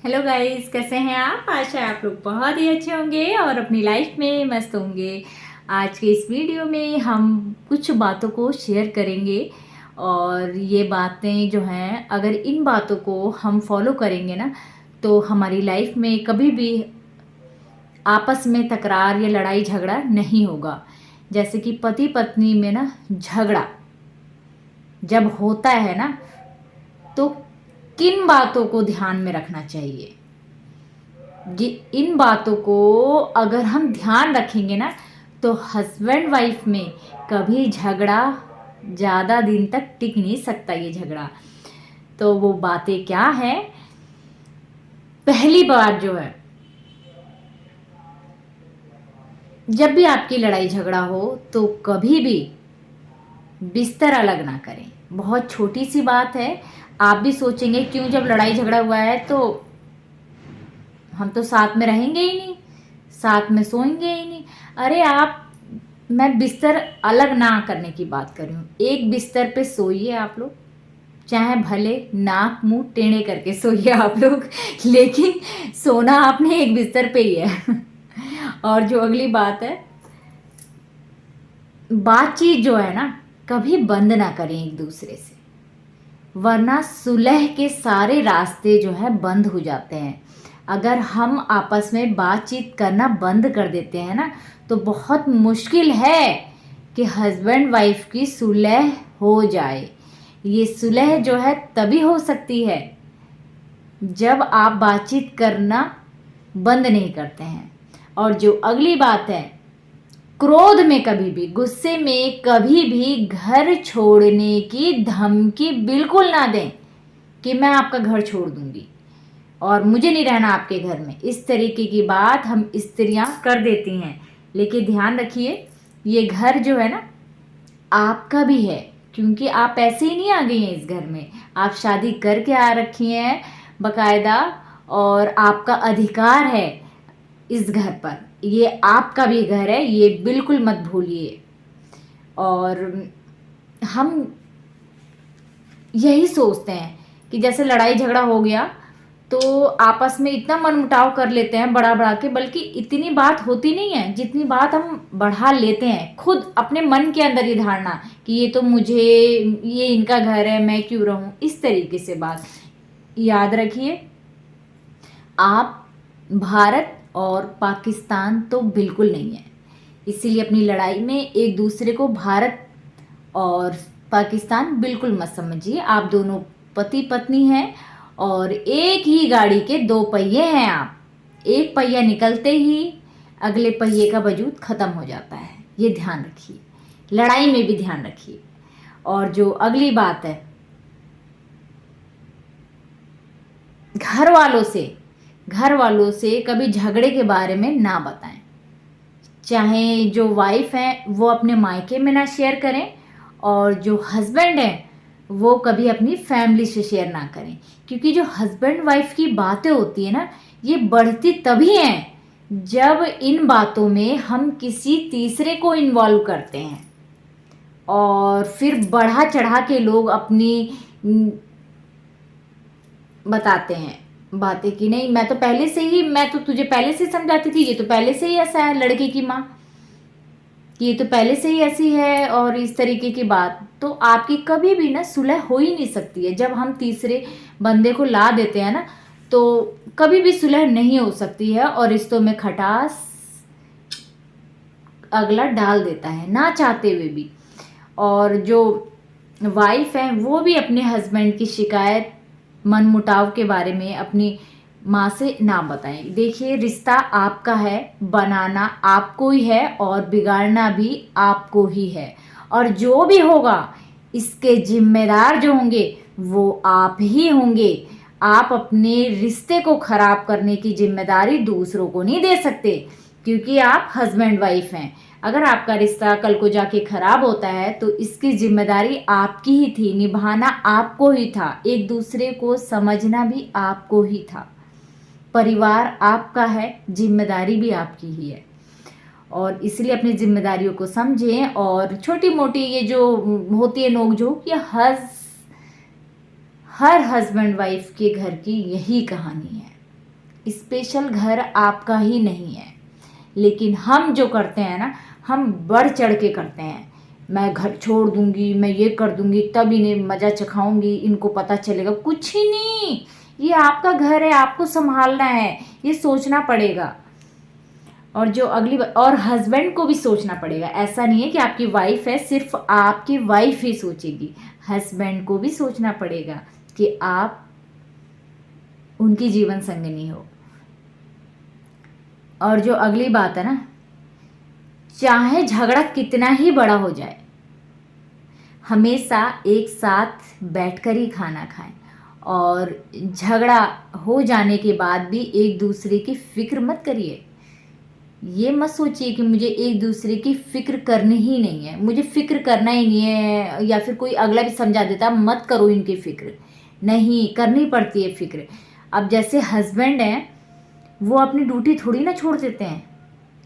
Hello guys, कैसे हैं आप? आशा है आप लोग बहुत ही अच्छे होंगे और अपनी लाइफ में मस्त होंगे। आज के इस वीडियो में हम कुछ बातों को शेयर करेंगे और ये बातें जो हैं, अगर इन बातों को हम फॉलो करेंगे ना, तो हमारी लाइफ में कभी भी आपस में तकरार या लड़ाई झगड़ा नहीं होगा। जैसे कि पति पत्नी में ना झगड़ा जब होता है ना, तो किन बातों को ध्यान में रखना चाहिए। ये इन बातों को अगर हम ध्यान रखेंगे ना, तो हस्बैंड वाइफ में कभी झगड़ा ज़्यादा दिन तक टिक नहीं सकता। ये झगड़ा तो वो बातें क्या है। पहली बात जो है, जब भी आपकी लड़ाई झगड़ा हो तो कभी भी बिस्तर अलग ना करें। बहुत छोटी सी बात है। आप भी सोचेंगे क्यों, जब लड़ाई झगड़ा हुआ है तो हम तो साथ में रहेंगे ही नहीं, साथ में सोएंगे ही नहीं। अरे आप, मैं बिस्तर अलग ना करने की बात कर रही हूँ। एक बिस्तर पे सोइए आप लोग, चाहे भले नाक मुंह टेढ़े करके सोइए आप लोग, लेकिन सोना आपने एक बिस्तर पे ही है। और जो अगली बात है, बातचीत जो है ना, कभी बंद ना करें एक दूसरे से, वरना सुलह के सारे रास्ते जो है बंद हो जाते हैं। अगर हम आपस में बातचीत करना बंद कर देते हैं ना, तो बहुत मुश्किल है कि हस्बैंड वाइफ की सुलह हो जाए। ये सुलह जो है तभी हो सकती है जब आप बातचीत करना बंद नहीं करते हैं। और जो अगली बात है, क्रोध में कभी भी, गुस्से में कभी भी घर छोड़ने की धमकी बिल्कुल ना दें कि मैं आपका घर छोड़ दूंगी और मुझे नहीं रहना आपके घर में। इस तरीके की बात हम स्त्रियां कर देती हैं। लेकिन ध्यान रखिए, ये घर जो है ना आपका भी है, क्योंकि आप ऐसे ही नहीं आ गई हैं इस घर में। आप शादी करके आ रखी हैं बकायदा, और आपका अधिकार है इस घर पर। ये आपका भी घर है, ये बिल्कुल मत भूलिए। और हम यही सोचते हैं कि जैसे लड़ाई झगड़ा हो गया तो आपस में इतना मनमुटाव कर लेते हैं बढ़ा बढ़ा के, बल्कि इतनी बात होती नहीं है जितनी बात हम बढ़ा लेते हैं खुद अपने मन के अंदर। ये धारणा कि ये तो मुझे, ये इनका घर है, मैं क्यों रहूं, इस तरीके से बात। याद रखिए, आप भारत और पाकिस्तान तो बिल्कुल नहीं है। इसीलिए अपनी लड़ाई में एक दूसरे को भारत और पाकिस्तान बिल्कुल मत समझिए। आप दोनों पति पत्नी हैं और एक ही गाड़ी के दो पहिए हैं। आप एक पहिया निकलते ही अगले पहिए का वजूद खत्म हो जाता है। ये ध्यान रखिए, लड़ाई में भी ध्यान रखिए। और जो अगली बात है, घर वालों से कभी झगड़े के बारे में ना बताएं। चाहे जो वाइफ है वो अपने मायके में ना शेयर करें, और जो हस्बैंड है वो कभी अपनी फैमिली से शेयर ना करें। क्योंकि जो हस्बैंड वाइफ की बातें होती है ना, ये बढ़ती तभी हैं जब इन बातों में हम किसी तीसरे को इन्वॉल्व करते हैं, और फिर बढ़ा चढ़ा के लोग अपनी बताते हैं बातें कि नहीं, मैं तो पहले से ही, मैं तो तुझे पहले से समझाती थी, ये तो पहले से ही ऐसा है, लड़के की माँ कि ये तो पहले से ही ऐसी है, और इस तरीके की बात। तो आपकी कभी भी ना सुलह हो ही नहीं सकती है। जब हम तीसरे बंदे को ला देते हैं ना, तो कभी भी सुलह नहीं हो सकती है, और रिश्तों में खटास अगला डाल देता है ना चाहते हुए भी। और जो वाइफ है वो भी अपने हस्बैंड की शिकायत, मनमुटाव के बारे में अपनी माँ से ना बताएं। देखिए, रिश्ता आपका है, बनाना आपको ही है और बिगाड़ना भी आपको ही है। और जो भी होगा इसके जिम्मेदार जो होंगे वो आप ही होंगे। आप अपने रिश्ते को खराब करने की जिम्मेदारी दूसरों को नहीं दे सकते, क्योंकि आप हस्बैंड वाइफ हैं। अगर आपका रिश्ता कल को जाके खराब होता है तो इसकी जिम्मेदारी आपकी ही थी, निभाना आपको ही था, एक दूसरे को समझना भी आपको ही था। परिवार आपका है, जिम्मेदारी भी आपकी ही है। और इसलिए अपनी जिम्मेदारियों को समझें। और छोटी मोटी ये जो होती है नोकझोंक, ये हर हस्बैंड वाइफ के घर की यही कहानी है। स्पेशल घर आपका ही नहीं है, लेकिन हम जो करते हैं ना, हम बढ़ चढ़ के करते हैं। मैं घर छोड़ दूंगी, मैं ये कर दूंगी, तब इन्हें मज़ा चखाऊंगी, इनको पता चलेगा। कुछ ही नहीं, ये आपका घर है, आपको संभालना है, ये सोचना पड़ेगा। और जो और हस्बैंड को भी सोचना पड़ेगा। ऐसा नहीं है कि आपकी वाइफ है सिर्फ आपकी वाइफ ही सोचेगी, हस्बैंड को भी सोचना पड़ेगा कि आप उनकी जीवन संगिनी हो। और जो अगली बात है ना, चाहे झगड़ा कितना ही बड़ा हो जाए, हमेशा एक साथ बैठकर ही खाना खाएं। और झगड़ा हो जाने के बाद भी एक दूसरे की फिक्र मत करिए। ये मत सोचिए कि मुझे एक दूसरे की फिक्र करनी ही नहीं है, मुझे फिक्र करना ही नहीं है, या फिर कोई अगला भी समझा देता मत करो इनकी फिक्र। नहीं, करनी पड़ती है फिक्र। अब जैसे हस्बैंड हैं, वो अपनी ड्यूटी थोड़ी ना छोड़ देते हैं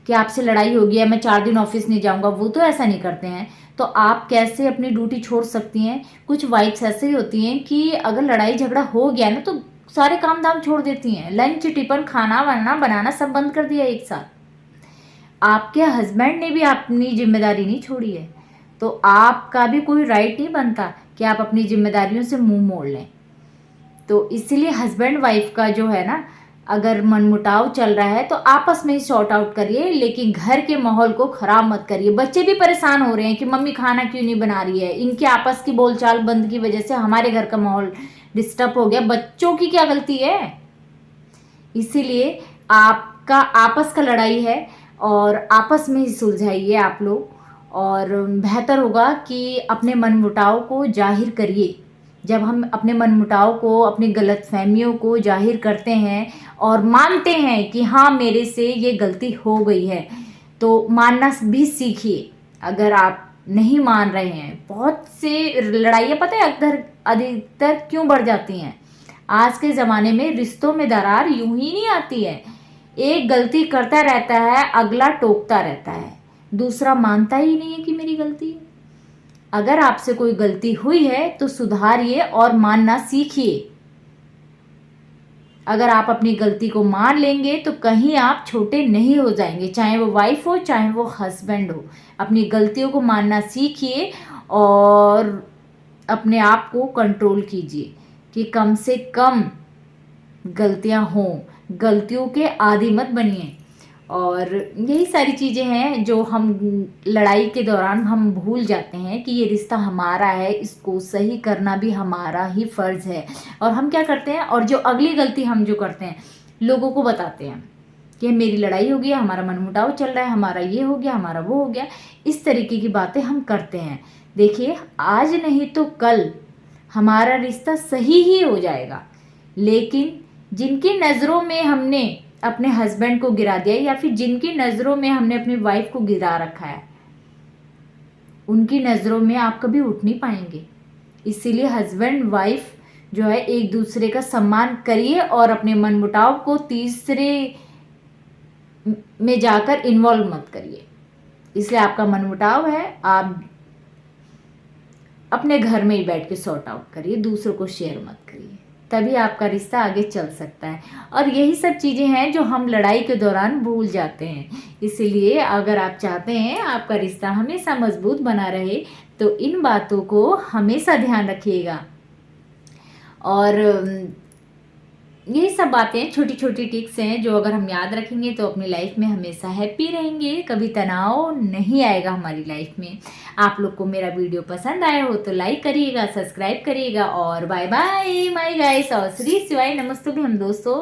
कि आपसे लड़ाई हो गई है मैं 4 दिन ऑफिस नहीं जाऊंगा, वो तो ऐसा नहीं करते हैं। तो आप कैसे अपनी ड्यूटी छोड़ सकती हैं? कुछ वाइफ्स ऐसे ही होती हैं कि अगर लड़ाई झगड़ा हो गया ना तो सारे काम धाम छोड़ देती हैं, लंच टिफिन खाना वाना बनाना सब बंद कर दिया एक साथ। आपके हस्बैंड ने भी अपनी जिम्मेदारी नहीं छोड़ी है, तो आपका भी कोई राइट नहीं बनता कि आप अपनी जिम्मेदारियों से मुंह मोड़ लें। तो इसीलिए हस्बैंड वाइफ का जो है ना, अगर मनमुटाव चल रहा है तो आपस में ही सॉर्ट आउट करिए, लेकिन घर के माहौल को खराब मत करिए। बच्चे भी परेशान हो रहे हैं कि मम्मी खाना क्यों नहीं बना रही है, इनके आपस की बोलचाल बंद की वजह से हमारे घर का माहौल डिस्टर्ब हो गया। बच्चों की क्या गलती है? इसीलिए आपका आपस का लड़ाई है और आपस में ही सुलझाइए आप लोग, और बेहतर होगा कि अपने मनमुटाव को जाहिर करिए। जब हम अपने मनमुटाव को, अपनी गलतफहमियों को जाहिर करते हैं और मानते हैं कि हाँ मेरे से ये गलती हो गई है, तो मानना भी सीखिए। अगर आप नहीं मान रहे हैं, बहुत से लड़ाइयाँ पता है अधिकतर क्यों बढ़ जाती हैं? आज के ज़माने में रिश्तों में दरार यूं ही नहीं आती है। एक गलती करता रहता है, अगला टोकता रहता है, दूसरा मानता ही नहीं है कि मेरी गलती है। अगर आपसे कोई गलती हुई है तो सुधारिए और मानना सीखिए। अगर आप अपनी गलती को मान लेंगे तो कहीं आप छोटे नहीं हो जाएंगे, चाहे वो वाइफ हो चाहे वो हस्बैंड हो। अपनी गलतियों को मानना सीखिए और अपने आप को कंट्रोल कीजिए कि कम से कम गलतियां हों, गलतियों के आदी मत बनिए। और यही सारी चीज़ें हैं जो हम लड़ाई के दौरान हम भूल जाते हैं कि ये रिश्ता हमारा है, इसको सही करना भी हमारा ही फ़र्ज़ है। और हम क्या करते हैं, और जो अगली गलती हम जो करते हैं, लोगों को बताते हैं कि मेरी लड़ाई हो गई, हमारा मनमुटाव चल रहा है, हमारा ये हो गया, हमारा वो हो गया। इस तरीके की बातें हम करते हैं। देखिए, आज नहीं तो कल हमारा रिश्ता सही ही हो जाएगा, लेकिन जिनकी नज़रों में हमने अपने हस्बैंड को गिरा दिया, या फिर जिनकी नज़रों में हमने अपनी वाइफ को गिरा रखा है, उनकी नज़रों में आप कभी उठ नहीं पाएंगे। इसीलिए हस्बैंड वाइफ जो है, एक दूसरे का सम्मान करिए और अपने मनमुटाव को तीसरे में जाकर इन्वॉल्व मत करिए। इसलिए आपका मनमुटाव है, आप अपने घर में ही बैठ के सॉर्ट आउट करिए, दूसरों को शेयर मत करिए, तभी आपका रिश्ता आगे चल सकता है। और यही सब चीज़ें हैं जो हम लड़ाई के दौरान भूल जाते हैं। इसलिए अगर आप चाहते हैं आपका रिश्ता हमेशा मजबूत बना रहे, तो इन बातों को हमेशा ध्यान रखिएगा। और यही सब बातें छोटी छोटी टिप्स हैं जो अगर हम याद रखेंगे तो अपनी लाइफ में हमेशा हैप्पी रहेंगे, कभी तनाव नहीं आएगा हमारी लाइफ में। आप लोग को मेरा वीडियो पसंद आया हो तो लाइक करिएगा, सब्सक्राइब करिएगा, और बाय बाय माय गाइस, और श्री शिवाय नमस्तुभ्यम दोस्तों।